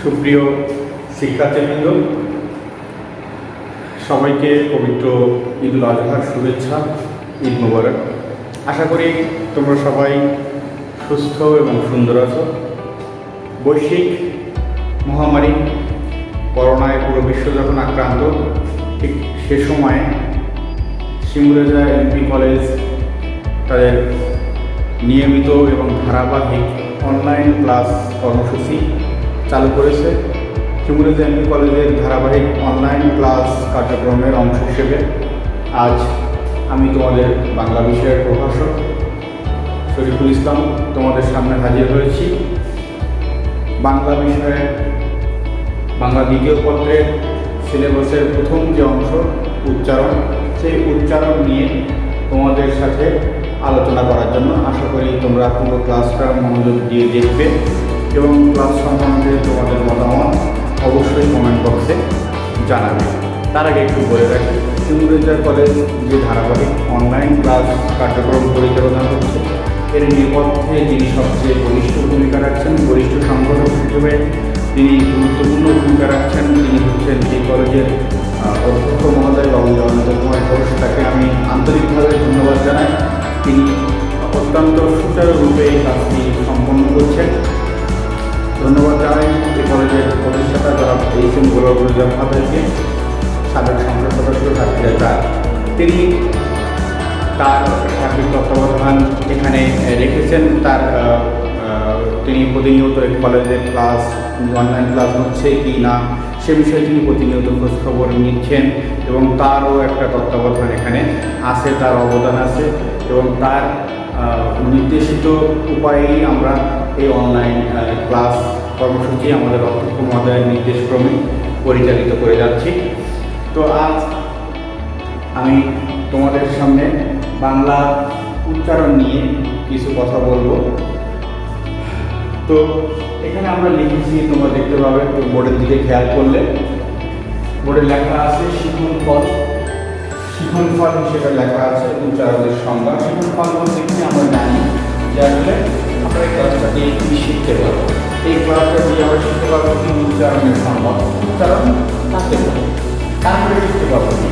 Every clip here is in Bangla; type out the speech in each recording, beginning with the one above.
সুপ্রিয় শিক্ষার্থীবৃন্দ, সবাইকে পবিত্র ঈদুল আজহার শুভেচ্ছা, ঈদ মোবারক। আশা করি তোমরা সবাই সুস্থ এবং সুন্দর আছো। বৈশ্বিক মহামারী করোনায় পুরো বিশ্ব যখন আক্রান্ত, ঠিক সে সময়ে সিমুলেজা এমপি কলেজ তাদের নিয়মিত এবং ধারাবাহিক অনলাইন ক্লাস কর্মসূচি চালু করেছে। সিমুলেজা এমপি কলেজের ধারাবাহিক অনলাইন ক্লাস কার্যক্রমের অংশ হিসেবে আজ আমি তোমাদের বাংলা বিষয়ের প্রভাষক শরীফুল ইসলাম তোমাদের সামনে হাজির হয়েছি। বাংলা বিষয়ে বাংলা দ্বিতীয় পত্রের সিলেবাসের প্রথম যে অংশ উচ্চারণ, সেই উচ্চারণ নিয়ে তোমাদের সাথে আলোচনা করার জন্য আশা করি তোমরা পুরো ক্লাসটা মনোযোগ দিয়ে দেখবে এবং ক্লাস সম্বন্ধে তোমাদের মতামত অবশ্যই কমেন্ট বক্সে জানাবে। তার আগে একটু বলে রাখি, সিমুলেজা কলেজ যে ধারাবাহিক অনলাইন ক্লাস কার্যক্রম পরিচালনা করছে, এর নেপথ্যে যিনি সবচেয়ে বলিষ্ঠ ভূমিকা রাখছেন, বরিষ্ঠ সংগঠক হিসেবে তিনি গুরুত্বপূর্ণ ভূমিকা রাখছেন, তিনি হচ্ছেন এই কলেজের অধ্যক্ষ মহোদয় বাবু জয়ন্ত কুমার ঘোষ। তাকে আমি আন্তরিকভাবে ধন্যবাদ জানাই। তিনি অত্যন্ত সুচারুরূপে এই কাজটি সম্পন্ন করছেন। ধন্যবাদ জানাই এই কলেজের প্রতিষ্ঠাতা যারা এইচএম গোলাবুজ্জামান মহোদয়কে, সাবেক সংসদ সদস্য ছাত্রীরা, তিনি তার সার্বিক তত্ত্বাবধান এখানে রেখেছেন। তিনি প্রতিনিয়ত এই কলেজের ক্লাস অনলাইন ক্লাস হচ্ছে কি না সে বিষয়ে তিনি প্রতিনিয়ত খোঁজখবর নিচ্ছেন এবং তারও একটা তত্ত্বাবধান এখানে আছে, তার অবদান আছে এবং তার নির্দেশিত উপায়েই আমরা এই অনলাইন ক্লাস কর্মসূচি আমাদের অধ্যক্ষ মহোদয়ের নির্দেশক্রমে পরিচালিত করে যাচ্ছি। তো আজ আমি তোমাদের সামনে বাংলা উচ্চারণ নিয়ে কিছু কথা বলবো। তো এখানে আমরা লিখেছি, তোমরা দেখতে পাবে বোর্ডের দিকে খেয়াল করলে বোর্ডে লেখা আছে শিখন ফল। শিখন ফল হিসেবে লেখা আছে উচ্চারণের সংজ্ঞা। শিখন ফল বলতে কি আমরা জানি যে আসলে আমরা এই ক্লাসটা দিয়ে কী শিখতে পারবো। এই ক্লাসটা দিয়ে আমরা শিখতে পারবো কি উচ্চারণের সংজ্ঞা, উচ্চারণ কাকে বলে। তারপরে শিখতে পারবো কি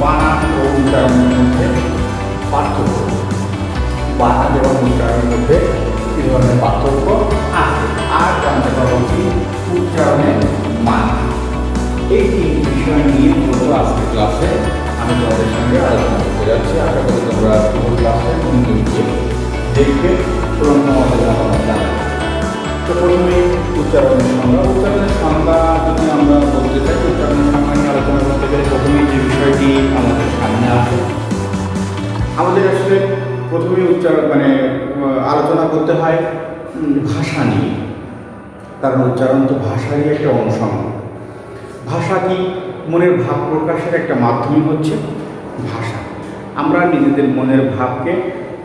বানান ও উচ্চারণের মধ্যে পার্থক্য, বানান এবং উচ্চারণের মধ্যে কী ধরনের পার্থক্য আছে, আর জানতে পারবো কি উচ্চারণের মান। এই তিনটি বিষয় নিয়ে মূলত আজকের ক্লাসে আমি তোমাদের সঙ্গে আলোচনা করতে যাচ্ছি। আশা করি তোমরা পুরো ক্লাসে মনোযোগ দিয়ে দেখবে এবং তোমাদের মতামত জানাবে। তো প্রথমে উচ্চারণের সংজ্ঞা। উচ্চারণের সংজ্ঞা যদি আমরা বলতে চাই, উচ্চারণের সংজ্ঞা নিয়ে আলোচনা করতে গেলে প্রথমেই যে বিষয়টি আমাদের সামনে আসে, আমাদের আসলে প্রথমে আলোচনা করতে হয় ভাষা নিয়ে। কারণ উচ্চারণ তো ভাষারই একটা অনুষঙ্গ। ভাষা কি? মনের ভাব প্রকাশের একটা মাধ্যমই হচ্ছে ভাষা। আমরা নিজেদের মনের ভাবকে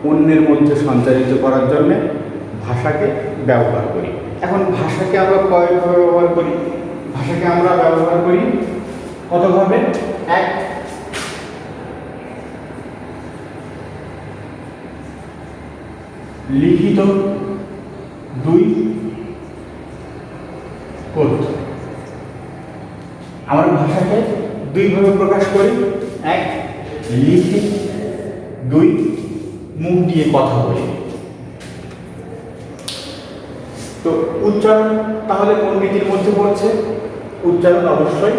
অন্যের মধ্যে সঞ্চারিত করার জন্যে ভাষাকে ব্যবহার করি। এখন ভাষাকে আমরা কয়ভাবে ব্যবহার করি? ভাষাকে আমরা ব্যবহার করি কতভাবে? এক, লিখিত, দুই কথ্য। আমরা ভাষাকে দুইভাবে প্রকাশ করি, এক লিখি, দুই মুখ দিয়ে কথা বলি। তো উচ্চারণ তাহলে কোন রীতির মধ্যে পড়ছে? উচ্চারণ অবশ্যই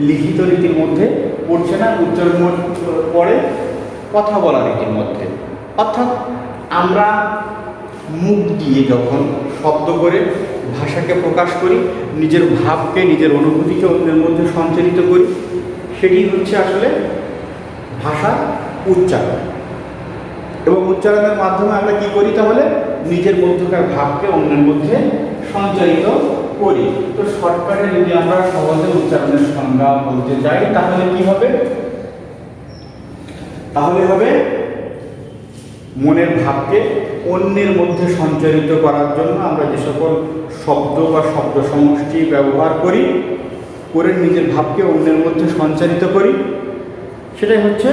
লিখিত রীতির মধ্যে পড়ছে না, উচ্চারণ পড়ে কথা বলা রীতির মধ্যে। অর্থাৎ আমরা মুখ দিয়ে যখন শব্দ করে ভাষাকে প্রকাশ করি, নিজের ভাবকে, নিজের অনুভূতিকে অন্যের মধ্যে সঞ্চারিত করি, সেটি হচ্ছে আসলে ভাষা উচ্চারণ। এবং উচ্চারণের মাধ্যমে আমরা কি করি? তাহলে নিজের মধ্যকার ভাবকে অন্যের মধ্যে সঞ্চারিত করি। তো শর্টকাটে যদি আমরা সহজে উচ্চারণের সংজ্ঞা বলতে চাই তাহলে কি হবে? তাহলে হবে মনের ভাবকে অন্যের মধ্যে সঞ্চারিত করার জন্য আমরা যে সকল শব্দ বা শব্দ সমষ্টি ব্যবহার করি, করে নিজের ভাবকে অন্যের মধ্যে সঞ্চারিত করি, সেটাই হচ্ছে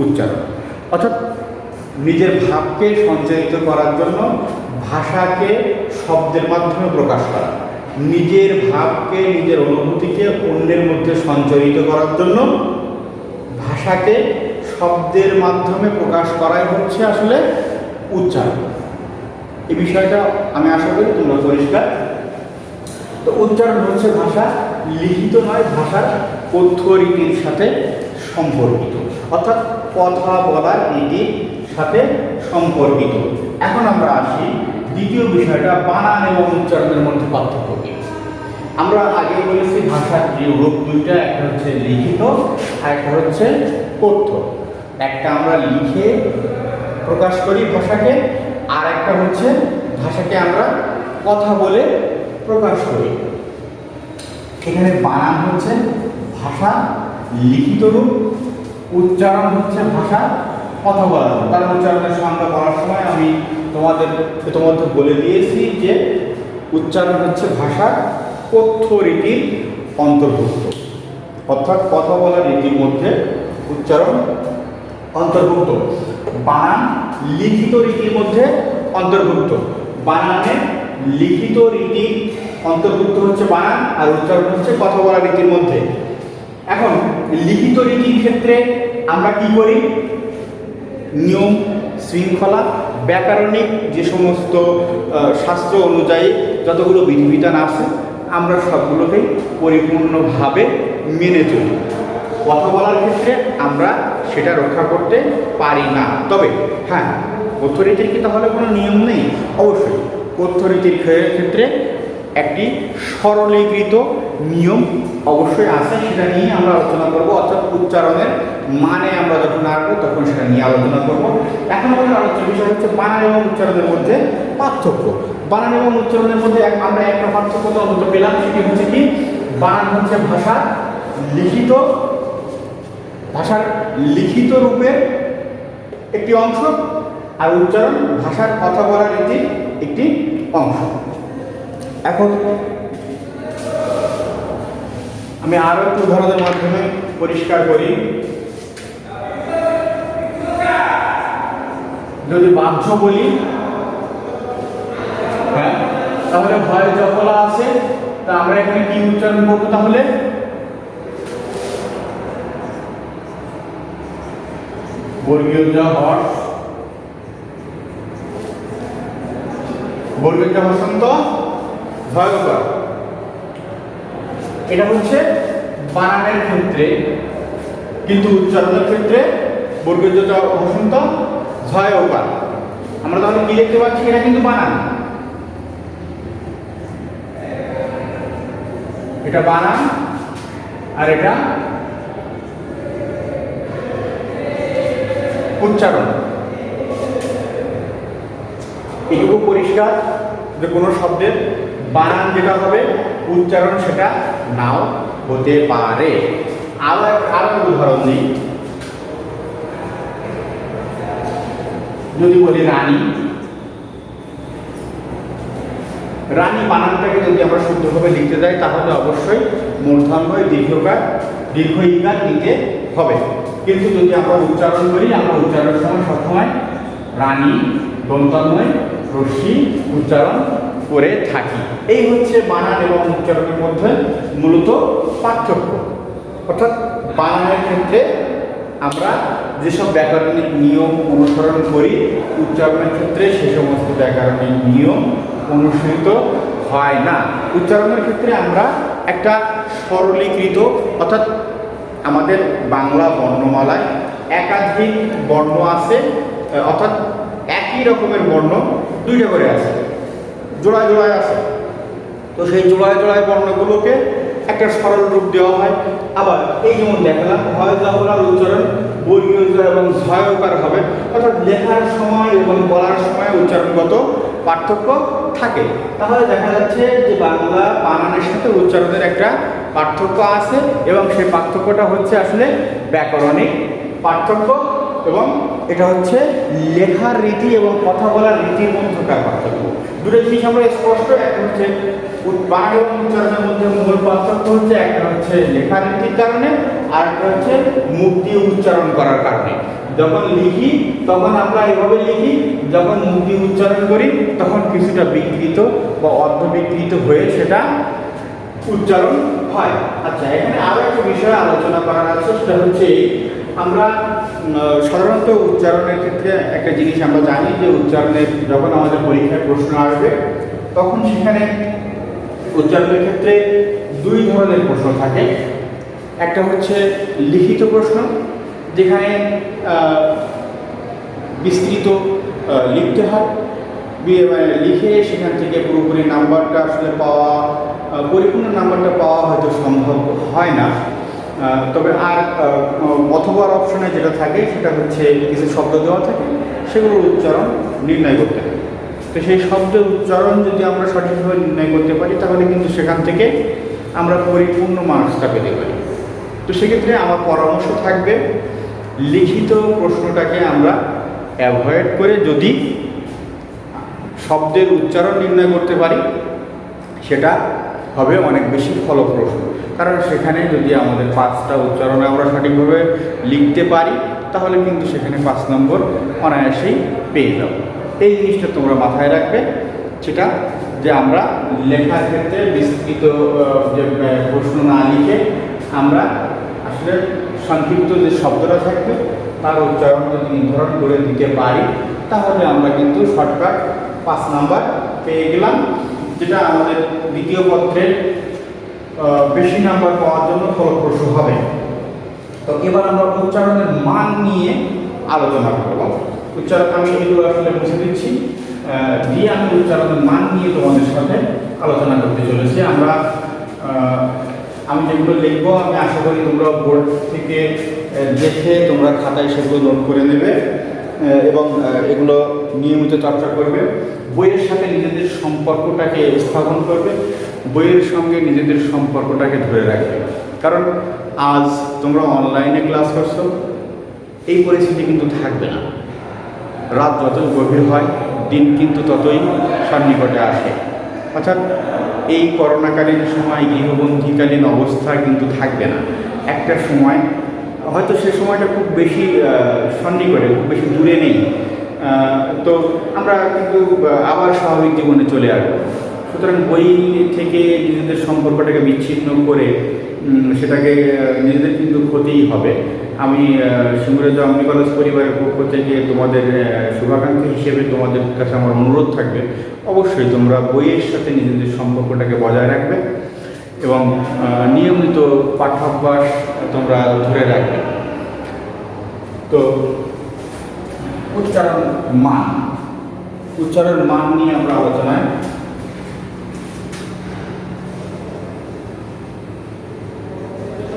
উচ্চারণ। অর্থাৎ নিজের ভাবকে সঞ্চারিত করার জন্য ভাষাকে শব্দের মাধ্যমে প্রকাশ করা, নিজের ভাবকে, নিজের অনুভূতিকে অন্যের মধ্যে সঞ্চারিত করার জন্য ভাষাকে শব্দের মাধ্যমে প্রকাশ করাই হচ্ছে আসলে উচ্চারণ। এই বিষয়টা আমি আশা করি তোমরা পরিষ্কার। তো উচ্চারণ হচ্ছে ভাষা, লিখিত নয়, ভাষার কথ্য রীতির সাথে সম্পর্কিত, অর্থাৎ কথা বলার রীতির সাথে সম্পর্কিত। এখন আমরা আসি দ্বিতীয় বিষয়টা, বানান এবং উচ্চারণের মধ্যে পার্থক্য কি। আমরা আগে বলেছি ভাষার যে রূপ দুইটা, একটা হচ্ছে লিখিত আর একটা হচ্ছে কথ্য। একটা আমরা লিখে প্রকাশ করি ভাষাকে, আর একটা হচ্ছে ভাষাকে আমরা কথা বলে প্রকাশ করি। এখানে বানান হচ্ছে ভাষা লিখিত রূপ, উচ্চারণ হচ্ছে ভাষা কথা বলার রূপ। কারণ উচ্চারণের সংজ্ঞা বলার সময় আমি তোমাদের বলে দিয়েছি যে উচ্চারণ হচ্ছে ভাষার কথ্য রীতির অন্তর্ভুক্ত, অর্থাৎ কথা বলার রীতির মধ্যে উচ্চারণ অন্তর্ভুক্ত। বানান লিখিত রীতির মধ্যে অন্তর্ভুক্ত। বানানের লিখিত রীতির অন্তর্ভুক্ত হচ্ছে বানান, আর উচ্চারণ হচ্ছে কথা বলার রীতির মধ্যে। এখন লিখিত রীতির ক্ষেত্রে আমরা কি করি? নিয়ম শৃঙ্খলা, ব্যাকরণিক যে সমস্ত শাস্ত্র অনুযায়ী যতগুলো বিধিবিধান আছে আমরা সবগুলোকেই পরিপূর্ণভাবে মেনে চলি। কথা বলার ক্ষেত্রে আমরা সেটা রক্ষা করতে পারি না। তবে হ্যাঁ, কথ্য রীতির কি তাহলে কোনো নিয়ম নেই? অবশ্যই কথ্য রীতির ক্ষেত্রে একটি সরলীকৃত নিয়ম অবশ্যই আছে, সেটা নিয়ে আমরা আলোচনা করব। অর্থাৎ উচ্চারণের মানে আমরা যখন আসবো তখন সেটা নিয়ে আলোচনা করব। এখন আমাদের আলোচনার বিষয় হচ্ছে বানান এবং উচ্চারণের মধ্যে পার্থক্য। বানান এবং উচ্চারণের মধ্যে আমরা একটা পার্থক্য তো অন্তত পেলাম, সেটি হচ্ছে কি, বানান হচ্ছে ভাষার লিখিত রূপের একটি অংশ, আর উচ্চারণ ভাষার কথা বলার রীতির একটি অংশ। এখন আমি আরো একটু উদাহরণের মাধ্যমে পরিষ্কার করি। যদি বাহ্য বলি, হ্যাঁ, তাহলে ভয় জফলা আছে, তা আমরা এখানে কি উচ্চারণ করবো? তাহলে বর্গীয় জ হর্ষ, বর্গীয় জ হর্ষন্ত ভয়ঙ্কর। এটা হচ্ছে বানানের ক্ষেত্রে, কিন্তু উচ্চারণের ক্ষেত্রে বর্গীয় জ হর্ষন্ত ভয়ঙ্কর। আমরা তাহলে কি দেখতে পাচ্ছি? এটা কিন্তু বানান, এটা বানান, আর এটা উচ্চারণ। এটুকু পরিষ্কার যে কোনো শব্দের বানান যেটা হবে, উচ্চারণ সেটা নাও হতে পারে। আরো উদাহরণ দিই। যদি বলি রানী, রানী বানানটাকে যদি আমরা শুদ্ধভাবে লিখতে যাই তাহলে অবশ্যই মূর্ধন্যয় দীর্ঘ ইকার নিতে হবে। কিন্তু যদি আমরা উচ্চারণ করি, আমরা উচ্চারণের সময় সবসময় রানী দন্তান্বয় রশ্মি উচ্চারণ করে থাকি। এই হচ্ছে বানান এবং উচ্চারণের মধ্যে মূলত পার্থক্য। অর্থাৎ বানানের ক্ষেত্রে আমরা যেসব ব্যাকরণিক নিয়ম অনুসরণ করি, উচ্চারণের ক্ষেত্রে সে সমস্ত ব্যাকরণিক নিয়ম অনুসৃত হয় না। উচ্চারণের ক্ষেত্রে আমরা একটা সরলীকৃত, অর্থাৎ আমাদের বাংলা বর্ণমালায় একাধিক বর্ণ আছে, অর্থাৎ একই রকমের বর্ণ দুইটা করে আছে, জোড়ায় জোড়ায় আছে। তো সেই জোড়ায় জোড়ায় বর্ণগুলোকে একটা সরল রূপ দেওয়া হয়। আবার এই যেমন দেখালাম, হয় জবলার উচ্চারণ বর্গীয় জ এবং ঝয়কার হবে, অর্থাৎ লেখার সময় এবং বলার সময় উচ্চারণগত পার্থক্য থাকে। তাহলে দেখা যাচ্ছে যে বাংলা বানানের সাথে উচ্চারণের একটা পার্থক্য আছে, এবং সেই পার্থক্যটা হচ্ছে আসলে ব্যাকরণিক পার্থক্য। এবং এটা হচ্ছে লেখার রীতি এবং কথা বলার রীতির মধ্যকার পার্থক্য। দুটো জিনিস আমরা স্পষ্ট, একটা হচ্ছে বানান এবং উচ্চারণের মধ্যে মূল পার্থক্য হচ্ছে, একটা হচ্ছে লেখার রীতির কারণে, আর একটা হচ্ছে মুখ দিয়ে উচ্চারণ করার কারণে। যখন লিখি তখন আমরা এভাবে লিখি, যখন মুখ দিয়ে উচ্চারণ করি তখন কিছুটা বিকৃত বা অর্ধ বিকৃত হয়ে সেটা উচ্চারণ হয়। আচ্ছা, এখানে আরও একটা বিষয় আলোচনা করার আছে, সেটা হচ্ছে আমরা সাধারণত উচ্চারণের ক্ষেত্রে একটা জিনিস আমরা জানি যে উচ্চারণের যখন আমাদের পরীক্ষায় প্রশ্ন আসবে তখন সেখানে উচ্চারণের ক্ষেত্রে দুই ধরনের প্রশ্ন থাকে। একটা হচ্ছে লিখিত প্রশ্ন, যেখানে বিস্তৃত লিখতে হয়, লিখে সেখান থেকে পুরোপুরি নাম্বারটা আসলে পাওয়া, পরিপূর্ণ নাম্বারটা পাওয়া হয়তো সম্ভব হয় না। তবে আর অথবা অপশনে যেটা থাকে সেটা হচ্ছে কিছু শব্দ দেওয়া থাকে, সেগুলোর উচ্চারণ নির্ণয় করতে হবে। তো সেই শব্দের উচ্চারণ যদি আমরা সঠিকভাবে নির্ণয় করতে পারি তাহলে কিন্তু সেখান থেকে আমরা পরিপূর্ণ মার্কসটা পেতে পারি। তো সেক্ষেত্রে আমার পরামর্শ থাকবে লিখিত প্রশ্নটাকে আমরা অ্যাভয়েড করে যদি শব্দের উচ্চারণ নির্ণয় করতে পারি সেটা হবে অনেক বেশি ফলপ্রসূ। কারণ সেখানে যদি আমাদের 5টা উচ্চারণ আমরা সঠিকভাবে লিখতে পারি তাহলে কিন্তু সেখানে 5 নম্বর অনায়াসেই পেয়ে যাব। এই জিনিসটা তোমরা মাথায় রাখবে, সেটা যে আমরা লেখার ক্ষেত্রে বিস্তৃত যে প্রশ্ন না লিখে আমরা আসলে সংক্ষিপ্ত যে শব্দটা থাকবে তার উচ্চারণ যদি নির্ধারণ করে দিতে পারি তাহলে আমরা কিন্তু শর্টকাট 5 নাম্বার পেয়ে গেলাম, যেটা আমাদের দ্বিতীয় পত্রের বেশি নাম্বার পাওয়ার জন্য ফলপ্রসূ হবে। তো এবার আমরা উচ্চারণের মান নিয়ে আলোচনা করব। উচ্চারণ আমি এগুলো আসলে বুঝে দিচ্ছি, দিয়ে আমি উচ্চারণের মান নিয়ে তোমাদের সাথে আলোচনা করতে চলেছি। আমি যেগুলো লিখবো আমি আশা করি তোমরা বোর্ড থেকে দেখে তোমরা খাতায় সেগুলো নোট করে নেবে এবং এগুলো নিয়মিত চর্চা করবে। বইয়ের সাথে নিজেদের সম্পর্কটাকে স্থাপন করবে, বইয়ের সঙ্গে নিজেদের সম্পর্কটাকে ধরে রাখবে। কারণ আজ তোমরা অনলাইনে ক্লাস করছো, এই পরিস্থিতি কিন্তু থাকবে না। রাত যতই গভীর হয় দিন কিন্তু ততই সন্নিকটে আসে। অর্থাৎ এই করোনাকালীন সময়, গৃহবন্দীকালীন অবস্থা কিন্তু থাকবে না। একটা সময় হয়তো সে সময়টা খুব বেশি সন্নিকটে, খুব বেশি দূরে নেই, তো আমরা কিন্তু আবার স্বাভাবিক জীবনে চলে আসবো। সুতরাং বই থেকে নিজেদের সম্পর্কটাকে বিচ্ছিন্ন করে সেটাকে নিজেদের কিন্তু ক্ষতিই হবে। আমি সিঙ্গুরে জঙ্গলি কলেজ পরিবারের পক্ষ থেকে তোমাদের শুভাকাঙ্ক্ষী হিসেবে তোমাদের কাছে আমার অনুরোধ থাকবে, অবশ্যই তোমরা বইয়ের সাথে নিজেদের সম্পর্কটাকে বজায় রাখবে এবং নিয়মিত পাঠ্যাভ্যাস তোমরা ধরে রাখবে। তো উচ্চারণ মান নিয়ে আমরা আলোচনায়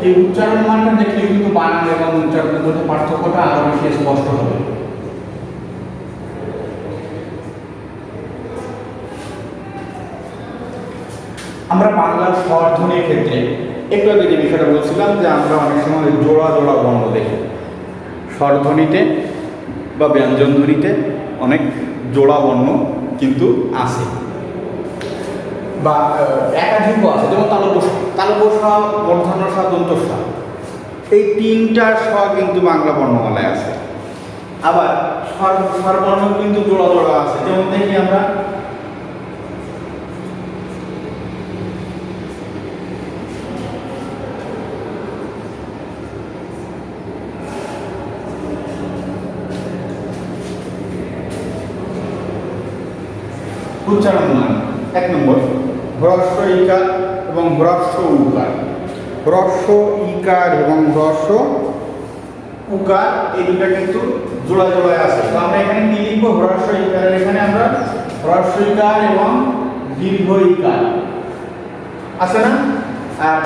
এই উচ্চারণ মানটা দেখলে কিন্তু বানান এবং উচ্চারণের মধ্যে পার্থক্যটা আরো বেশি স্পষ্ট হবে। আমরা বাংলার স্বরধ্বনির ক্ষেত্রে একটু আগে যে বিষয়টা বলছিলাম যে আমরা অনেক সময় জোড়া জোড়া বর্ণ দেখি, স্বরধ্বনিতে বা ব্যঞ্জনধ্বনিতে অনেক জোড়া বর্ণ কিন্তু আছে বা একাধিক আছে, যেমন তালবসা, মূর্ধন্যসা, দন্তসা, এই 3টা স কিন্তু বাংলা বর্ণমালায় আছে। আবার স্বরবর্ণ কিন্তু জোড়া জোড়া আছে, যেমন দেখি আমরা উচ্চারণ মান 1 নম্বর হ্রস্ব ইকার এবং হ্রস্ব উকার। হ্রস্ব ইকার এবং হ্রস্ব উকার এই দুটা কিন্তু জোড়া জোড়ায় আছে। তো আমরা এখানে কি লিখবো? হ্রস্ব ইকারের এখানে আমরা হ্রস্ব ইকার এবং দীর্ঘ ইকার আছে না, আর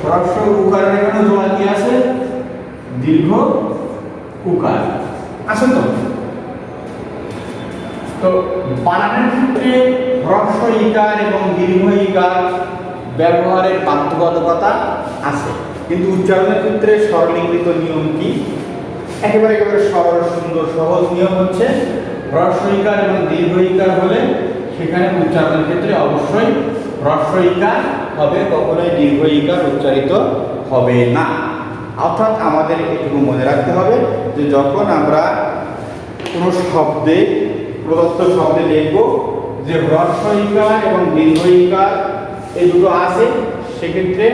হ্রস্ব উকারের এখানে জোড়া কি আছে? দীর্ঘ উকার আছে। তো বানানের ক্ষেত্রে হ্রস্ব ইকার এবং দীর্ঘ ইকার ব্যবহারের বাধ্যবাধকতা আছে, কিন্তু উচ্চারণের ক্ষেত্রে সরলীকৃত নিয়ম কি একেবারে সরল সুন্দর সহজ নিয়ম হচ্ছে হ্রস্ব ইকার এবং দীর্ঘ ইকার হলে সেখানে উচ্চারণের ক্ষেত্রে অবশ্যই হ্রস্ব ইকার হবে, কখনোই দীর্ঘ ইকার উচ্চারিত হবে না। অর্থাৎ আমাদের এটুকু মনে রাখতে হবে যে যখন আমরা কোনো শব্দে প্রদত্ত শব্দে দেখব যে হ্রস্ব ইকার এবং দীর্ঘ ইকার এই দুটো আছে, সেক্ষেত্রে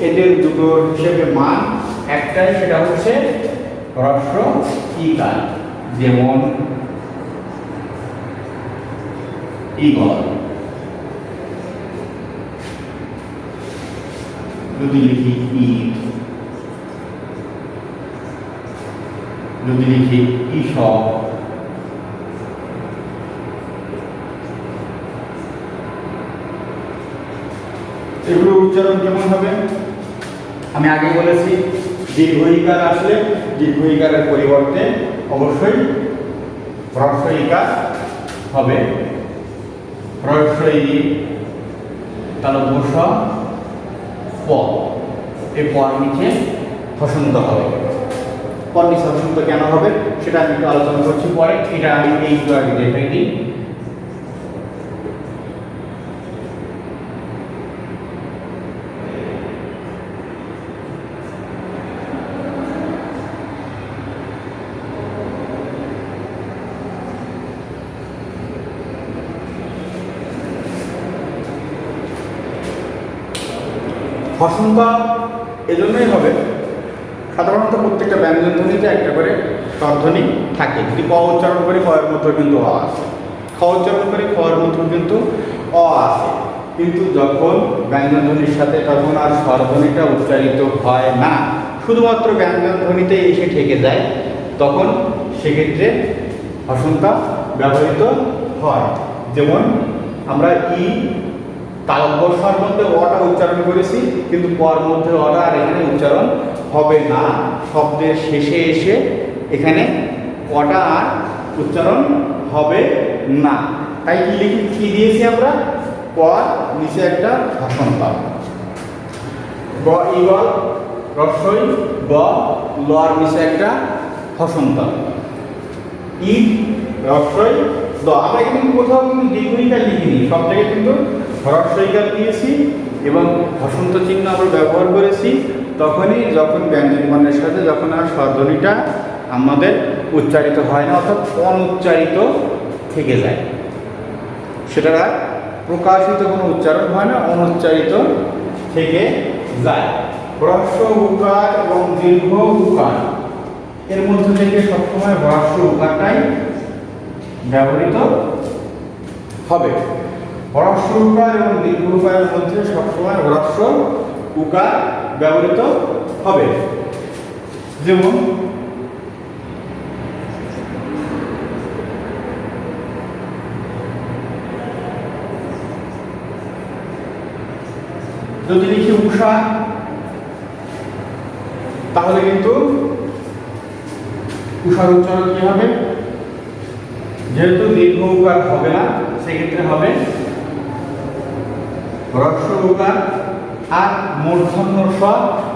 এদের দুটোর হিসেবে মান একটাই, সেটা হচ্ছে হ্রস্ব ইকার। যেমন ইগল, যদি লিখি ইট, যদি লিখি ঈশক, এগুলো উচ্চারণ কেমন হবে? আমি আগে বলেছি দীর্ঘ ইকার আসলে দীর্ঘ ইকারের পরিবর্তে অবশ্যই হ্রস্ব ইকার হবে। হ্রস্ব ই তালব্য স প, এই পর নিচে হসন্ত হবে। পর নিচে হসন্ত কেন হবে সেটা আমি একটু আলোচনা করছি পরে, এটা আমি একটু আগে দেখে দিই। হসন্ত এজন্যই হবে, সাধারণত প্রত্যেকটা ব্যঞ্জন ধ্বনিতে একটা করে স্বরধ্বনি থাকে। যদি ক উচ্চারণ করি ক এর মধ্যে কিন্তু অ আছে, খ উচ্চারণ করি খ এর মধ্যে কিন্তু অ আছে, কিন্তু যখন ব্যঞ্জন ধ্বনির সাথে তখন আর স্বরধ্বনিটা উচ্চারিত হয় না, শুধুমাত্র ব্যঞ্জন ধ্বনিতে এসে ঠেকে যায়, তখন সেক্ষেত্রে হসন্ত ব্যবহৃত হয়। যেমন আমরা ই তালব্য স্বর মধ্যে অটা উচ্চারণ করেছি, কিন্তু পর মধ্যে অটা আর এখানে উচ্চারণ হবে না, শব্দের শেষে এসে এখানে অটা আর উচ্চারণ হবে না। তাই কি লিখি, কি দিয়েছি আমরা, পর নিচে একটা হসন্ত। গ ইগল রস্বই গ, লর নিচে একটা হসন্ত, ই রস্বই দ। আমরা কিন্তু কোথাও কিন্তু দীর্ঘ ইকার লিখিনি, সব জায়গায় কিন্তু হ্রস্ব ইকার দিয়েছি এবং হসন্ত চিহ্ন আমরা ব্যবহার করেছি তখনই যখন ব্যঞ্জন বর্ণের সাথে যখন আর স্বরধ্বনিটা আমাদের উচ্চারিত হয় না, অর্থাৎ অনুচ্চারিত থেকে যায়, সেটার আর প্রকাশিত কোনো উচ্চারণ হয় না, অনুচ্চারিত থেকে যায়। হ্রস্ব উকার এবং দীর্ঘ উকার এর মধ্যে থেকে সবসময় হ্রস্ব উকারটাই ব্যবহৃত হবে। হ্রস্ব উকার এবং দীর্ঘ উকারের মধ্যে সবসময় হ্রস্ব উকার ব্যবহৃত হবে। যেমন যদি লিখি উষা, তাহলে কিন্তু উষার উচ্চারণ কি হবে, যেহেতু দীর্ঘ উকার হবে না সেক্ষেত্রে হবে হ্রস্ব উকার। আর মূর্ধন্য স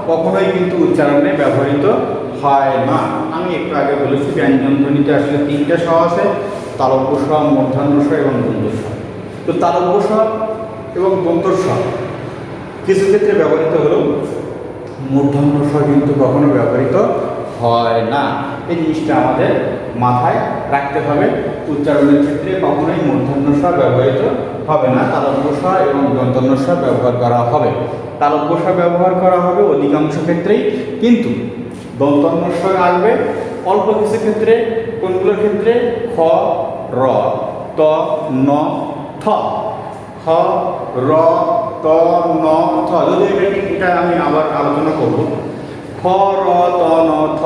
কখনোই কিন্তু উচ্চারণে ব্যবহৃত হয় না। আমি একটু আগে বলেছি ব্যঞ্জন ধ্বনিতে আসলে তিনটা স আছে, তালব্য স, মূর্ধন্য স এবং দন্ত স। তো তালব্য স এবং দন্ত স কিছু ক্ষেত্রে ব্যবহৃত হলেও মূর্ধন্য স কিন্তু কখনো ব্যবহৃত হয় না। এই জিনিসটা আমাদের মাথায় রাখতে হবে, উচ্চারণের ক্ষেত্রে কখনোই মূর্ধন্য স ব্যবহৃত হবে না, তালব্য স এবং দন্তন্য স ব্যবহার করা হবে। তালব্য স ব্যবহার করা হবে অধিকাংশ ক্ষেত্রেই, কিন্তু দন্তন্য স আসবে অল্প কিছু ক্ষেত্রে। কোনগুলোর ক্ষেত্রে, খ, র, ত, ন, থ। খ, র, ত, ন, থ। যদি এটা আমি আবার আলোচনা করব, খ, র, ত, ন, থ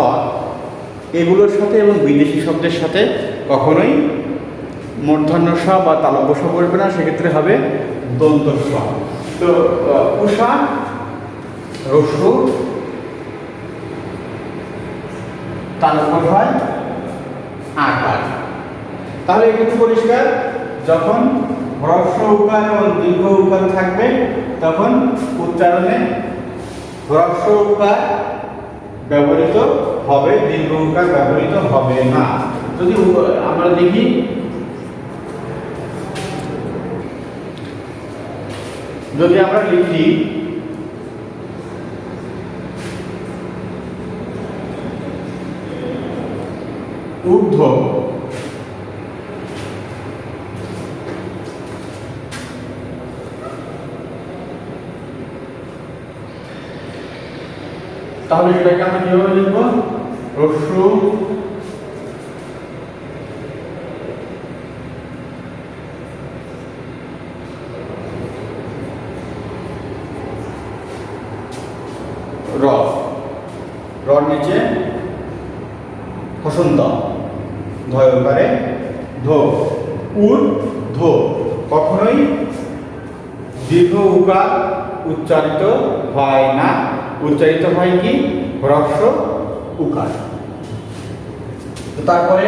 এগুলোর সাথে এবং বিদেশি শব্দের সাথে কখনোই মূর্ধন্য স বা তালব্য স বলবে না, সেক্ষেত্রে হবে দন্ত স। তো উষা রস্যু তালব্য হয় আকার। তাহলে একটু পরিষ্কার, যখন হ্রস্ব উকার এবং দীর্ঘ উকার থাকবে তখন উচ্চারণে হ্রস্ব উকার ব্যবহৃত হবে, দীর্ঘ উকার ব্যবহৃত হবে না। যদি আমরা লিখি ঊর্ধ্ব তাহলে সেটাকে আমরা কিভাবে লিখব? হ্রস্ব র, রর নিচে হসন্ত, ধয়কারে ধো, ঊর্ধ্ব। কখনোই দীর্ঘ উকার উচ্চারিত হয় না, উচ্চারিত হয় কি? হ্রস্ব উকার। তারপরে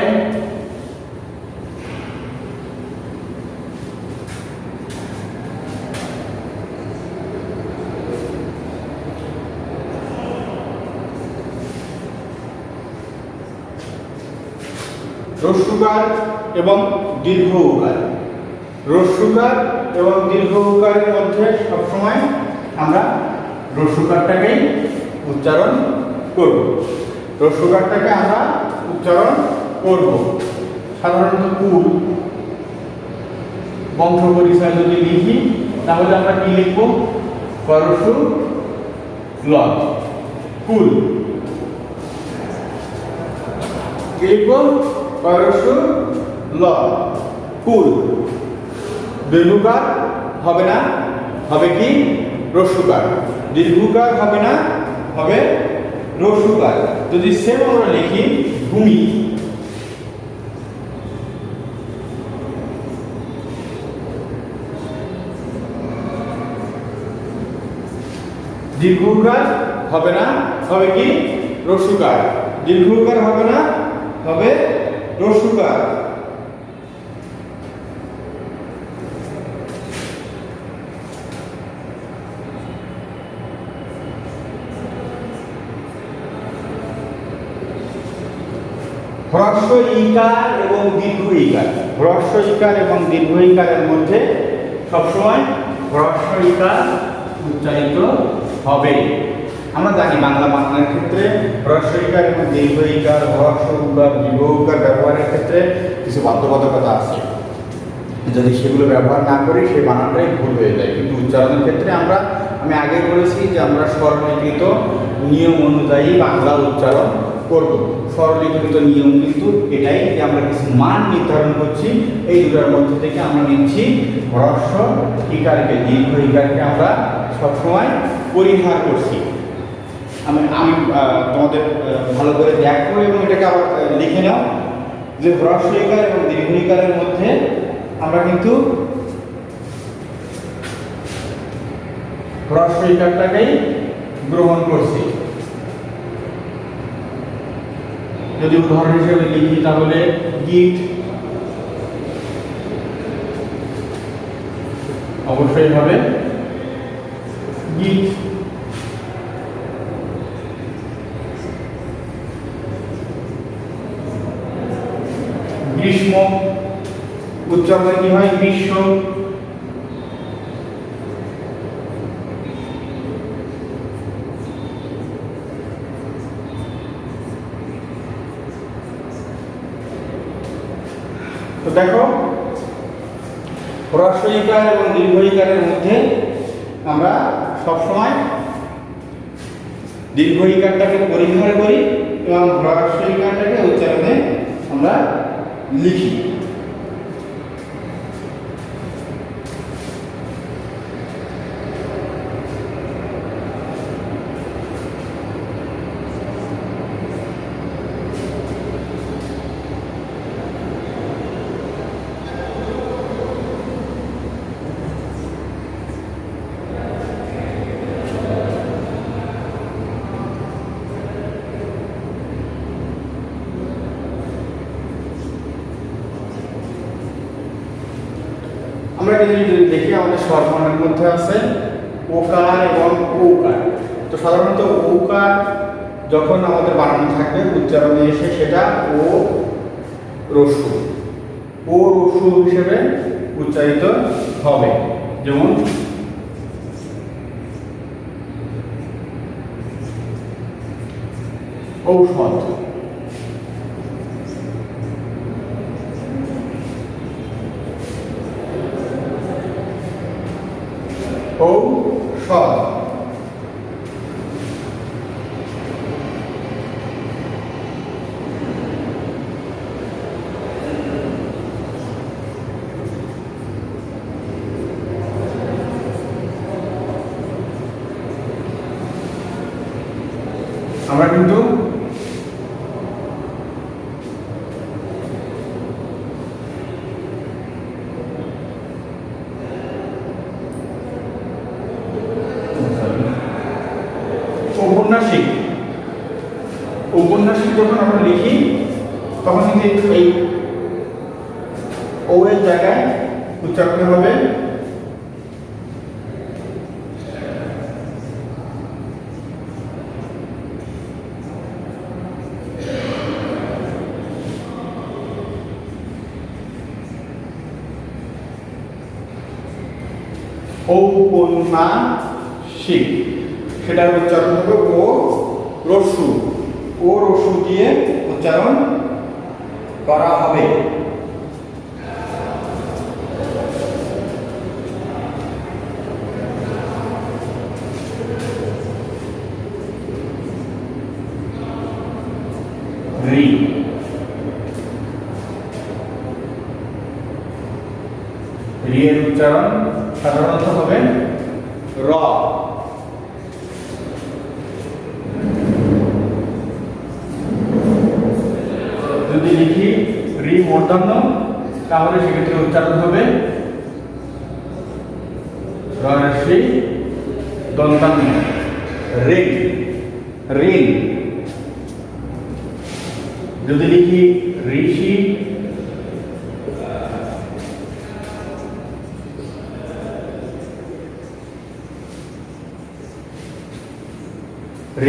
হ্রস্বকার এবং দীর্ঘ উকার। হ্রস্বকার এবং দীর্ঘ উকারের মধ্যে সবসময় আমরা হ্রস্বকারটাকেই উচ্চারণ করব। হ্রস্বকারটাকে আমরা উচ্চারণ করব। সাধারণত কুল বংশ পরিচয় যদি লিখি তাহলে আমরা কি লিখব? করসু ল, কুল। কি লিখব? করসু ল, কুল। দীর্ঘকার হবে না, হবে কি? হ্রস্বকার। দীর্ঘকার হবে না, হবে হ্রস্বকার। যদি সেম আমরা লিখি ভূমি, দীর্ঘকার হবে না, হবে কি? হ্রস্বকার। দীর্ঘকার হবে না, হবে হ্রস্বকার। হ্রস্ব ইকার এবং দীর্ঘ ইকার। হ্রস্ব ইকার এবং দীর্ঘ ইকারের মধ্যে সবসময় হ্রস্ব ইকার উচ্চারিত হবে। আমরা জানি বাংলা বানানের ক্ষেত্রে হ্রস্ব ইকার এবং দীর্ঘ ইকার, হ্রস্ব উকার, দীর্ঘ উকার ব্যবহারের ক্ষেত্রে কিছু বাধ্যবাধকতা আছে। যদি সেগুলো ব্যবহার না করি সেই বানানটাই ভুল হয়ে যায়। কিন্তু উচ্চারণের ক্ষেত্রে আমি আগে বলেছি যে আমরা সরলীকৃত নিয়ম অনুযায়ী বাংলা উচ্চারণ করব। সরলীকৃত নিয়ম কিন্তু এটাই যে আমরা কিছু মান নির্ধারণ করছি, এই দুটার মধ্যে থেকে আমরা নিচ্ছি হ্রস্ব ইকারকে, দীর্ঘ ইকারকে আমরা সবসময় পরিহার করছি। আমি তোমাদের ভালো করে দেখো এবং এটাকে আবার লিখে নাও যে হ্রস্ব ইকার এবং দীর্ঘ ইকারের মধ্যে আমরা কিন্তু হ্রস্ব ইকারটাকেই গ্রহণ করছি। যদি উদাহরণ হিসেবে লিখি তাহলে গীত অবশ্যই হবে গীত। গ্রীষ্ম উচ্চারণ কি হয়? গ্রীষ্ম। তো দেখো হ্রস্ব ইকার এবং দীর্ঘ ইকারের মধ্যে আমরা সবসময় দীর্ঘ ইকারটাকে পরিহার করি এবং হ্রস্ব ইকারটাকে উচ্চারণে আমরা লিখি। আমরা যদি দেখি আমাদের স্বরবর্ণের মধ্যে আছে ওকার এবং ঔকার। তো সাধারণত ঔকার যখন আমাদের বানানো থাকবে উচ্চারণে এসে সেটা ও রস্যু ও রস্যু হিসেবে উচ্চারিত হবে। যেমন ঔষধ, ঔষধ। আমরা কিন্তু ঔপন্যাসিক যখন আমরা লিখি তখন কিন্তু এই ও এর জায়গায় উচ্চারণ হবে ঔপন্যাসিক, সেটার উচ্চারণ হবে ও রস্যু দিয়ে উচ্চারণ করা হবে। রি, রি এর উচ্চারণ সাধারণত হবে র। যদি লিখি রি মূর্ধন্য তাহলে সেক্ষেত্রে উচ্চারণ হবে রস্যই দন্তান্ন, ঋণ, ঋণ। যদি লিখি ঋষি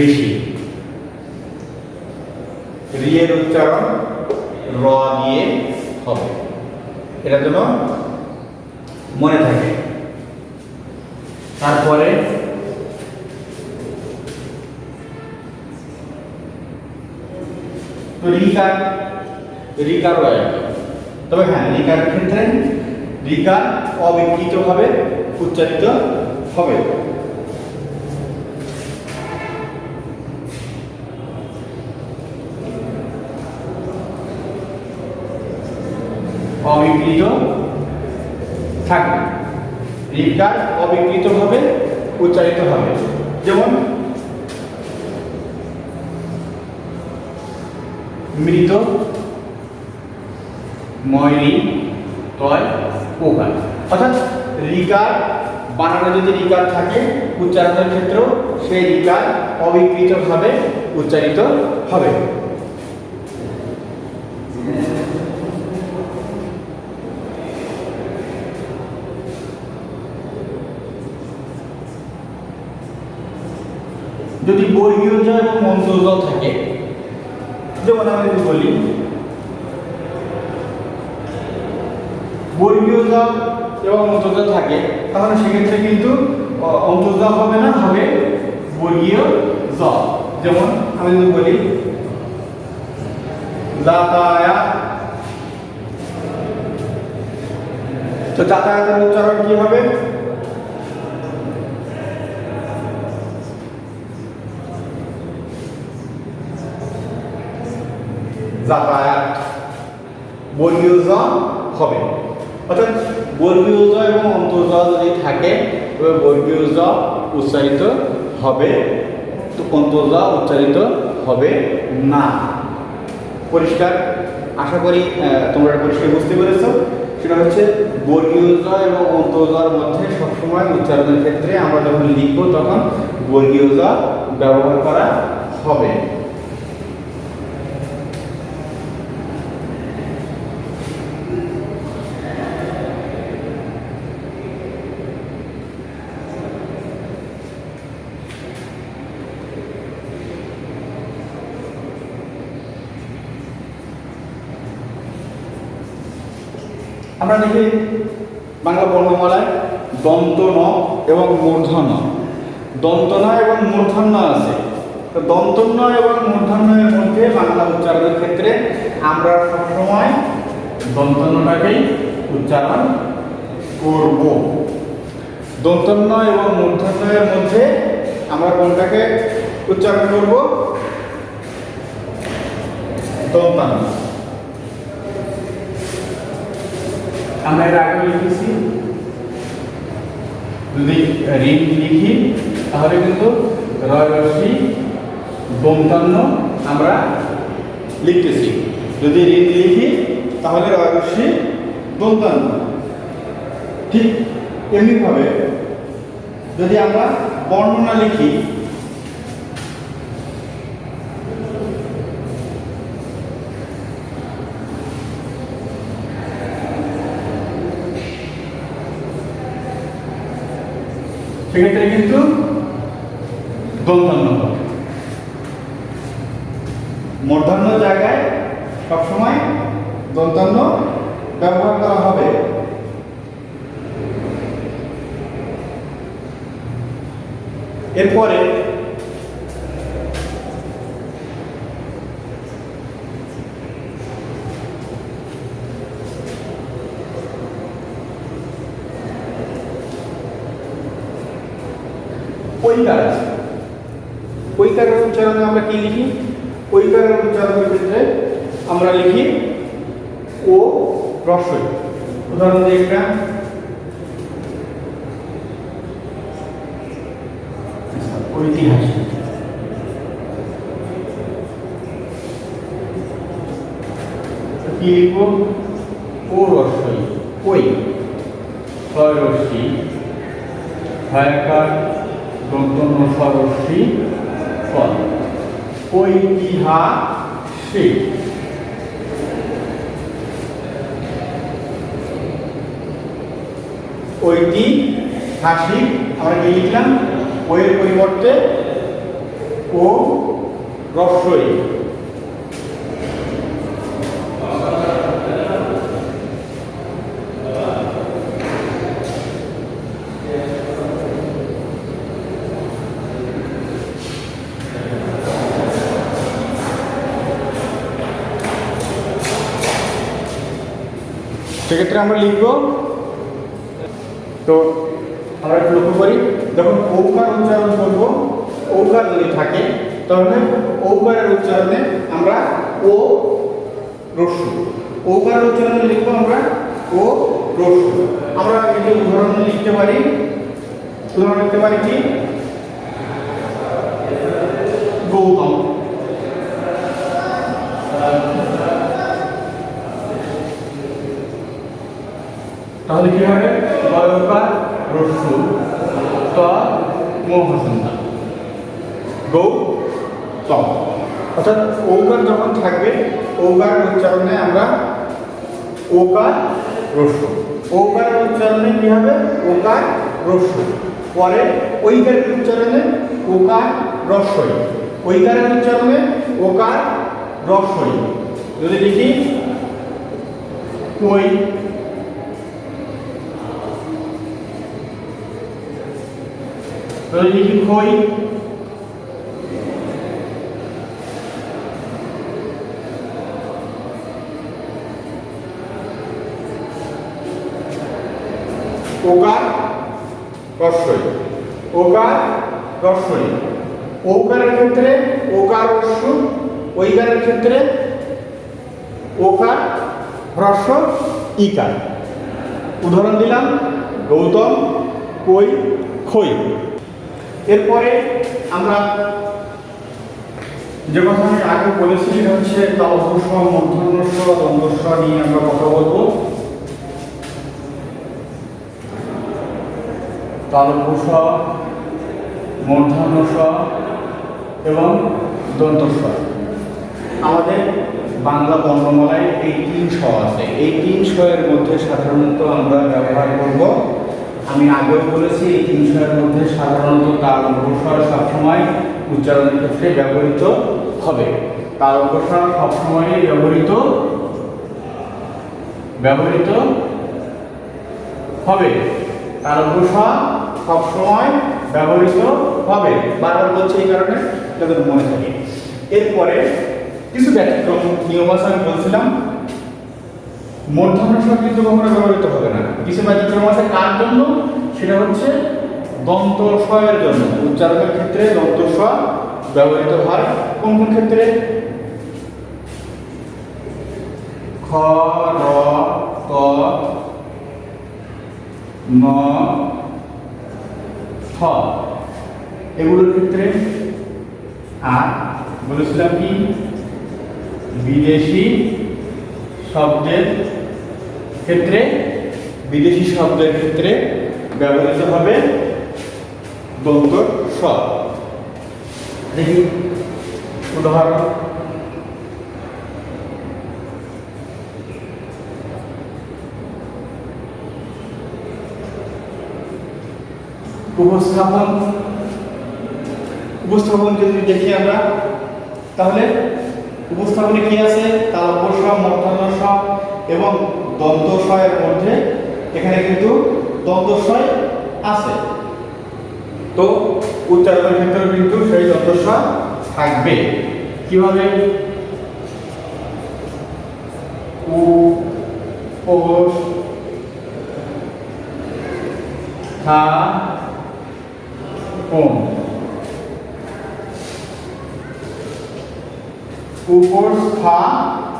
ঋষি, রি এর উচ্চারণ র দিয়ে হবে। এটা যেন মনে থাকে। তারপরে রিকার তবে হ্যাঁ, রিকার ক্ষেত্রে রিকার অবিকৃত ভাবে উচ্চারিত হবে। অবিকৃত থাকবে, রিকার অবিকৃত ভাবে উচ্চারিত হবে। যেমন মৃত, ময়ূরী, তয়, পোকা। অর্থাৎ রিকার বানানে যদি রিকার থাকে উচ্চারণের ক্ষেত্রেও সেই রিকার অবিকৃত ভাবে উচ্চারিত হবে। যদি বর্গীয় জ এবং অন্তর্জ থাকে, যেমন আমি যদি বলি বর্গীয় জ এবং অন্তর্জ থাকে, তাহলে সেক্ষেত্রে কিন্তু অন্তর্জ হবে না, হবে বর্গীয় জ। যেমন আমি যদি বলি যাতায়াত, তো যাতায়াতের উচ্চারণ কি হবে? যাতায়াত, বর্গীয় জ হবে। অর্থাৎ বর্গীয় জ এবং অন্তর্জ যদি থাকে তবে বর্গীয় জ উচ্চারিত হবে, তো অন্তর্জ উচ্চারিত হবে না। পরিষ্কার? আশা করি তোমরা পরিষ্কার বুঝতে পেরেছো। সেটা হচ্ছে বর্গীয় জ এবং অন্তর্জর মধ্যে সবসময় উচ্চারণের ক্ষেত্রে আমরা যখন লিখবো তখন বর্গীয় জ ব্যবহার করা হবে। আমরা দেখি বাংলা বর্ণমালায় দন্ত ন এবং মূর্ধন্য, দন্ত ন এবং মূর্ধন্য আছে। তো দন্ত ন এবং মূর্ধন্যের মধ্যে বাংলা উচ্চারণের ক্ষেত্রে আমরা সবসময় দন্ত নটাকেই উচ্চারণ করব। দন্ত ন এবং মূর্ধন্যের মধ্যে আমরা কোনটাকে উচ্চারণ করব? দন্তান্ন। আমরা এর আগে লিখেছি, যদি ঋণ লিখি তাহলে কিন্তু রয় রশ্মি দন্তান্ন আমরা লিখতেছি। যদি ঋণ লিখি তাহলে রয় রশ্মি দন্তান্ন। ঠিক এমনিভাবে যদি আমরা বর্ণনা লিখি, সেক্ষেত্রে কিন্তু দন্তান্ন হবে। মূর্ধন্য জায়গায় সবসময় দন্তান্ন ব্যবহার করা হবে। এরপরে ঐকার আছে। ঐকারের উচ্চারণে আমরা কি লিখি? ঐকারের উচ্চারণের ক্ষেত্রে আমরা লিখি ও রস্বই। উদাহরণ দিই একটা, ঐতিহাসিক। কি লিখব? ও রস্বই, ওই ছয় রশ্মি, হায়কার দন্তন্য স্বরশ্রী ফল, ঐতিহাসিক। ঐতিহাসিক আমরা কি লিখলাম? ওয়ের পরিবর্তে ও রস্বই। সেক্ষেত্রে আমরা লিখব, তো আমরা একটু লক্ষ্য করি, যখন ঔকার উচ্চারণ করব, ঔকার যদি থাকে তাহলে ঔকারের উচ্চারণে আমরা ও রস্যু, ঔকারের উচ্চারণে লিখবো আমরা ও রস্যু। আমরা এই উদাহরণ লিখতে পারি, উদাহরণ লিখতে পারি কি? গৌতম। তাহলে কি হবে? গয়কার রস্যু ত মোহসন্তা গৌতম। অর্থাৎ ঔকার যখন থাকবে, ঔকারের উচ্চারণে আমরা ওকার রস্যু, ঔকারের উচ্চারণে কি হবে? ওকার রস্যু। পরে ঐকারের উচ্চারণে ওকার রস্বই, ঐকারের উচ্চারণে ওকার রস্বই। যদি লিখি ওই, যদি লিখি খই, ওকার রস্বই, ওকার রস্বই। ঔকারের ক্ষেত্রে ওকার রস্যু, ঐকারের ক্ষেত্রে ওকার হ্রস্ব ইকার। উদাহরণ দিলাম গৌতম, কই, খই। এরপরে আমরা যে কথা আমি আগে বলেছি সেটা হচ্ছে তালব্য, মূর্ধন্য স, দন্ত স নিয়ে আমরা কথা বলবো। তালব্য স, মূর্ধন্য স এবং দন্ত স। আমাদের বাংলা বর্ণমালায় এই 3 স আছে। এই 3 স এর মধ্যে সাধারণত আমরা ব্যবহার করব, আমি আগেও বলেছি, এই 3 স এর মধ্যে সাধারণত তালব্য স সবসময় উচ্চারণের ক্ষেত্রে ব্যবহৃত হবে। তালব্য স সবসময় ব্যবহৃত হবে, তালব্য সবসময় ব্যবহৃত হবে। বারবার বলছি এই কারণে যাতে মনে থাকে। এরপরে কিছু ব্যতিক্রম নিয়ম আছে, আমি বলছিলাম মূর্ধন্য ষ কিন্তু কখনো ব্যবহৃত হবে না। কিছু ব্যতিক্রম আছে কার জন্য? সেটা হচ্ছে দন্ত স এর জন্য। উচ্চারণের ক্ষেত্রে দন্ত স ব্যবহৃত হয় কোন কোন ক্ষেত্রে? খ, র, ত, ন, থ এগুলোর ক্ষেত্রে। আর বলেছিলাম কি বিদেশি শব্দের ক্ষেত্রে, বিদেশি শব্দের ক্ষেত্রে ব্যবহৃত হবে দন্ত স। দেখি উদাহরণ। উপস্থাপন, উপস্থাপন যদি দেখি আমরা, তাহলে উপস্থাপনে কি আছে? তালব্য স, মূর্ধন্য স এবং দন্ত স এর মধ্যে এখানে কিন্তু দন্ত স আছে, তো উচ্চারণের ক্ষেত্রে কিন্তু সেই দন্ত স থাকবে। কিভাবে? উ, ওস, থা, কোন। উপস্থাপন।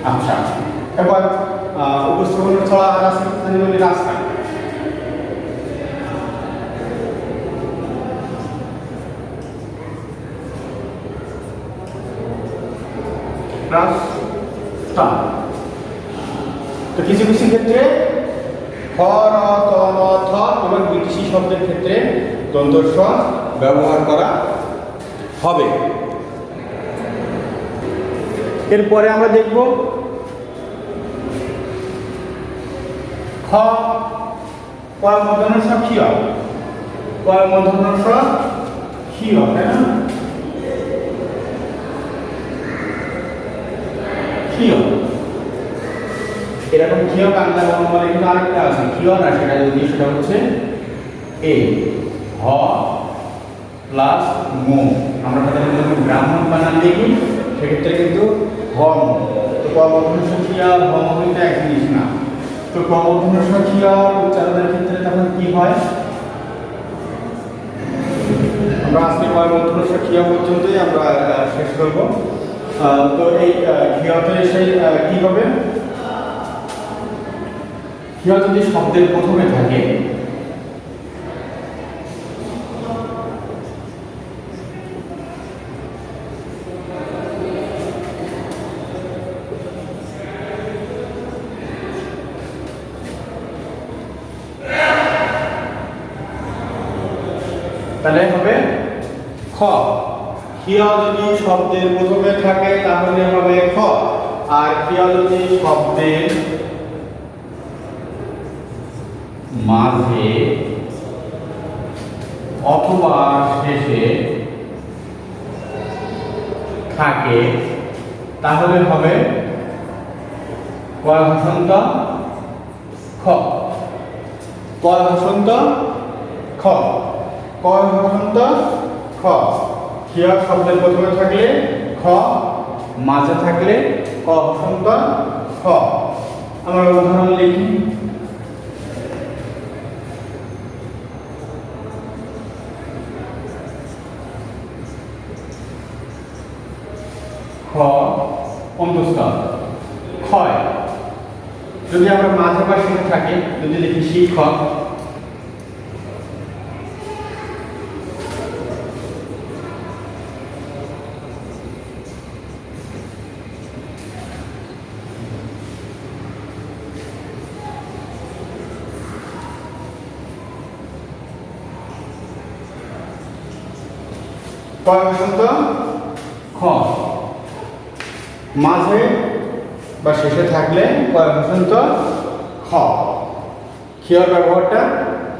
আচ্ছা, এবার উপস্থাপনের ছড়া আর আছে রাস্তা। রাস্তা। তো কিছু কিছু ক্ষেত্রে খ, র, ত, ন, থ এবং বিদেশি শব্দের ক্ষেত্রে দন্ত স ব্যবহার করা হবে। এরপরে আমরা দেখব খ, কয় মূর্ধন্য স ক্ষীয়, কয় মূর্ধন্য স ক্ষীয়, তাই না? ক্ষীয়। এরকম ক্ষীয় বাংলা বর্ণমালা কিন্তু আরেকটা আছে, ক্ষীয় না, সেটা যদি সেটা হচ্ছে এ, হ প্লাস মো। আমরা সাধারণত যখন ব্রাহ্মণ বানান দেখি সেক্ষেত্রে কিন্তু হম। তো কমূর্ধন্য স ক্ষীয় হম কিন্তু এক জিনিস না। তো কমূর্ধন্য স ক্ষীয় উচ্চারণের ক্ষেত্রে তখন কি হয়? আমরা আজকে কমূর্ধন্য স ক্ষীয় পর্যন্তই আমরা শেষ করব। তো এই ক্ষীয়তে এসে কি হবে? ক্ষীয় যদি শব্দের প্রথমে থাকে, তাহলে হবে খ। ক্ষীয় যদি শব্দের প্রথমে থাকে তাহলে হবে খ। আর ক্ষীয় যদি শব্দের মাঝে অথবা শেষে থাকে তাহলে হবে কয় হসন্ত খ। কয় হসন্ত খ, কয় হসন্ত খ। ক্ষীয় শব্দের প্রথমে থাকলে খ, মাঝে থাকলে ক হসন্ত খ। আমরা উদাহরণ লিখি। খ অন্তঃস্থ ক্ষয়। যদি আমরা মাঝে বা শেষে থাকি, যদি লিখি শিক্ষক, কয় বসন্ত খ। মাঝে বা শেষে থাকলে কয় বসন্ত খ। ক্ষীয়র ব্যবহারটা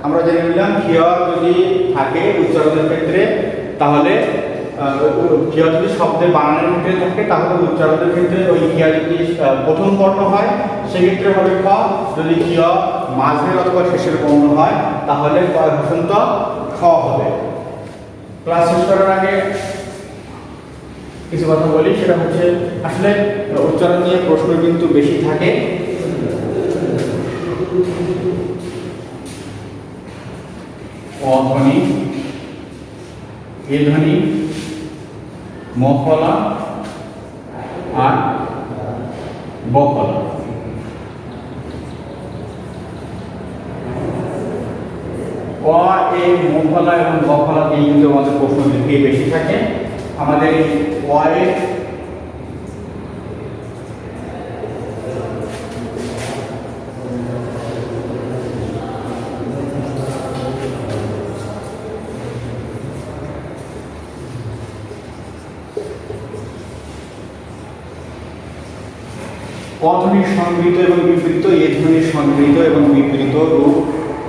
আমরা জেনে নিলাম। ক্ষীয় যদি থাকে উচ্চারণের ক্ষেত্রে তাহলে ক্রিয়া যদি শব্দের বানানের ক্ষেত্রে থাকে তাহলে উচ্চারণের ক্ষেত্রে ওই ক্রিয়া যদি প্রথম বর্ণ হয় সেক্ষেত্রে হবে খ, যদি ক্রিয়া মাঝের অথবা শেষের বর্ণ হয় তাহলে ঘোষন্ত খ হবে। ক্লাস শেষ করার আগে কিছু কথা বলি, সেটা হচ্ছে আসলে উচ্চারণ নিয়ে প্রশ্ন কিন্তু বেশি থাকে। অধ্বনি, এ ধ্বনি, মফলা আর বফলা। অ, এ, মফলা এবং বফলা দিয়ে কিন্তু আমাদের প্রশ্ন বেশি থাকে। আমাদের এই অ এর অধ্বনির সংগৃহীত এবং বিপরীত, এ ধ্বনির সংগৃহীত এবং বিপরীত রূপ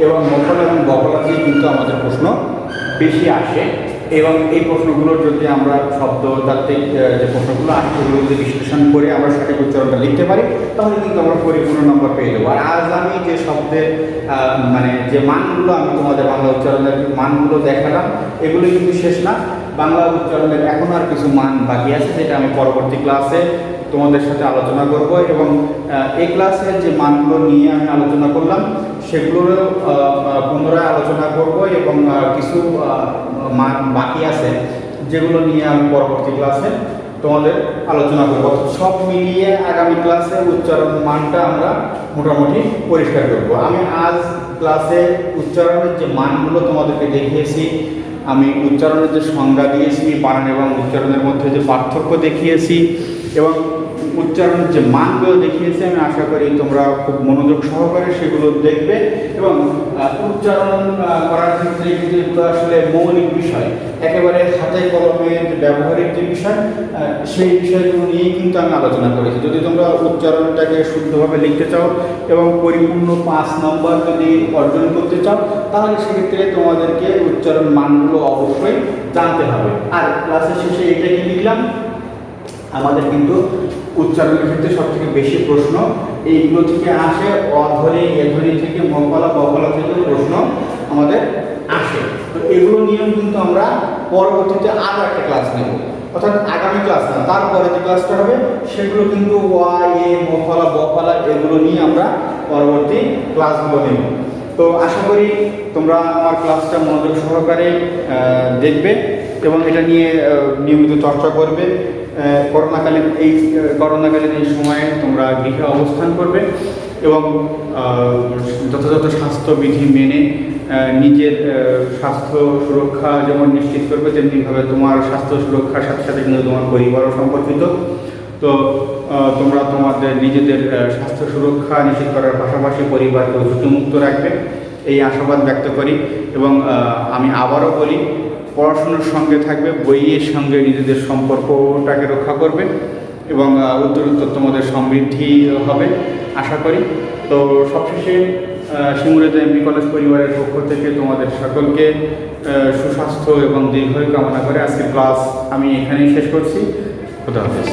এবং মফলা এবং বফলা দিয়ে কিন্তু আমাদের প্রশ্ন বেশি আসে। এবং এই প্রশ্নগুলোর যদি আমরা শব্দতাত্ত্বিক যে প্রশ্নগুলো আসে সেগুলো যদি বিশ্লেষণ করে আমরা সঠিক উচ্চারণটা লিখতে পারি তাহলে কিন্তু আমরা পরিপূর্ণ নম্বর পেয়ে যাবো। আর আজ আমি যে শব্দের মানে যে মানগুলো আমি তোমাদের বাংলা উচ্চারণের মানগুলো দেখালাম এগুলো কিন্তু শেষ না, বাংলা উচ্চারণের এখন আর কিছু মান বাকি আছে যেটা আমি পরবর্তী ক্লাসে তোমাদের সাথে আলোচনা করব। এবং এই ক্লাসের যে মানগুলো নিয়ে আমি আলোচনা করলাম সেগুলোরও পুনরায় আলোচনা করব এবং কিছু মান বাকি আছে যেগুলো নিয়ে আমি পরবর্তী ক্লাসে তোমাদের আলোচনা করব। সব মিলিয়ে আগামী ক্লাসে উচ্চারণ মানটা আমরা মোটামুটি পরিষ্কার করব। আমি আজ ক্লাসে উচ্চারণের যে মানগুলো তোমাদেরকে দেখিয়েছি, আমি উচ্চারণের যে সংজ্ঞা দিয়েছি, বানান এবং উচ্চারণের মধ্যে যে পার্থক্য দেখিয়েছি এবং উচ্চারণের যে মানগুলো দেখিয়েছি, আমি আশা করি তোমরা খুব মনোযোগ সহকারে সেগুলো দেখবে। এবং উচ্চারণ করার ক্ষেত্রে কিন্তু এগুলো আসলে মৌলিক বিষয়, একেবারে হাতে কলমে যে ব্যবহারিক যে বিষয় সেই বিষয়গুলো নিয়েই কিন্তু আমি আলোচনা করেছি। যদি তোমরা উচ্চারণটাকে শুদ্ধভাবে লিখতে চাও এবং পরিপূর্ণ 5 নম্বর যদি অর্জন করতে চাও তাহলে সেক্ষেত্রে তোমাদেরকে উচ্চারণ মানগুলো অবশ্যই জানতে হবে। আর ক্লাসের শেষে এটা কি লিখলাম, আমাদের কিন্তু উচ্চারণের ক্ষেত্রে সবথেকে বেশি প্রশ্ন এইগুলো থেকে আসে, অধ্বনি, এ ধ্বনি থেকে, মফলা, বফলা থেকে প্রশ্ন আমাদের আসে। তো এগুলো নিয়েও কিন্তু আমরা পরবর্তীতে আরও একটা ক্লাস নেব, অর্থাৎ আগামী ক্লাস না তারপরে যে ক্লাসটা হবে সেগুলো কিন্তু ওয়া, এ, মফলা, বফলা এগুলো নিয়ে আমরা পরবর্তী ক্লাসগুলো নেব। তো আশা করি তোমরা আমার ক্লাসটা মনোযোগ সহকারে দেখবে এবং এটা নিয়ে নিয়মিত চর্চা করবে। করোনাকালীন এই সময়ে তোমরা গৃহে অবস্থান করবে এবং যথাযথ স্বাস্থ্যবিধি মেনে নিজের স্বাস্থ্য সুরক্ষা যেমন নিশ্চিত করবে তেমনিভাবে তোমার স্বাস্থ্য সুরক্ষার সাথে সাথে কিন্তু তোমার পরিবারও সম্পর্কিত। তো তোমরা তোমাদের নিজেদের স্বাস্থ্য সুরক্ষা নিশ্চিত করার পাশাপাশি পরিবারকে ঝুঁকিমুক্ত রাখবে এই আশাবাদ ব্যক্ত করি। এবং আমি আবারও বলি, পড়াশোনার সঙ্গে থাকবে, বইয়ের সঙ্গে নিজেদের সম্পর্কটাকে রক্ষা করবে এবং উত্তরোত্তর তোমাদের সমৃদ্ধি হবে আশা করি। তো সবশেষে শিমুলিয়া এমবি কলেজ পরিবারের পক্ষ থেকে তোমাদের সকলকে সুস্বাস্থ্য এবং দীর্ঘায়ু কামনা করে আজকের ক্লাস আমি এখানেই শেষ করছি। খোদা হাফেজ।